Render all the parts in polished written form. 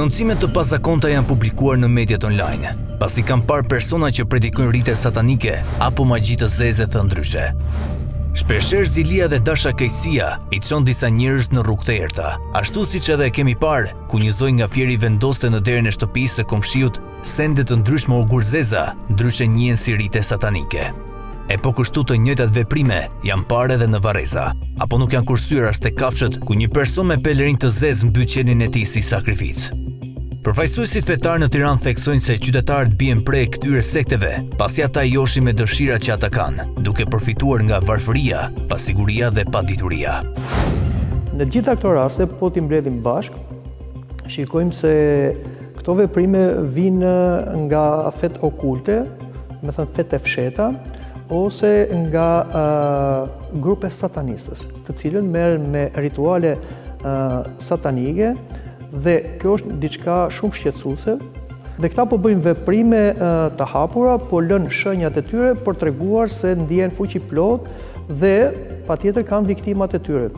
Denoncimet të pazakonta janë publikuar në mediat online, pasi kanë parë persona që predikojnë rite satanike apo magji të zeze të ndryshe. Shpeshherë zilia dhe dashakeqësia i çon disa njerëz në rrugë të errta, ashtu siç edhe e kemi parë ku një zoj nga fieri vendoste në derën e shtëpisë së komshiut sende të ndryshme ugurzeza, ndryshe njihen si rite satanike. E po kështu të njëjtat veprime janë parë edhe në Varreza, apo nuk janë kursyer as tek kafshët ku një person me pelerin të zezë mbyt qenin e tij si sakrificë. Përfaqësuesit fetar në Tiranë theksojnë se qytetarët bien prej këtyre sekteve, pasi ata joshin me dëshirat që ata kanë, duke përfituar nga varfëria, pasiguria dhe padituria. Në gjitha këto raste, po t'i mbledhim bashk, shikojmë se këto veprime vinë nga fet okulte, me thënë fet e fsheta, ose nga grupe satanistës, të cilën merren me rituale satanike, dhe kjo është diçka shumë shqetësuese, dhe këta po bëjnë veprime të hapura, po lënë shenjat e tyre për treguar se ndihen fuqi plot dhe patjetër kanë viktimat e tyre.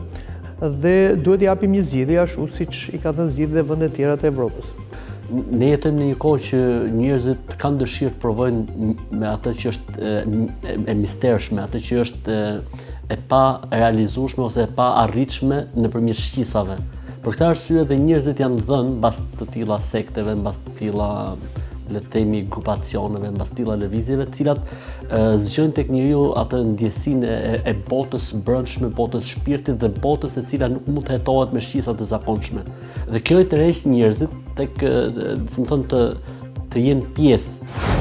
Dhe duhet i japim një zgjidhje ashtu siç i ka dhënë zgjidhje vendet e tjera të Evropës. Ne jetojmë në një kohë që njerëzit kanë dëshirë të provojnë me atë që është e mistershme, atë që është e pa realizueshme ose e pa arritshme nëpërmjet shqisave. Për këtë arsye dhe njerëzit janë dhënë mbas të tilla sekteve, mbas të tilla le të themi grupacioneve, mbas të tilla lëvizjeve, të cilat zgjojnë tek njeriu atë ndjesinë e botës brendshme, botës shpirtit dhe botës e cila nuk mund të hetohet me shqisa të zakonshme. Dhe kjo i tërheq njerëzit tek, të jenë pjesë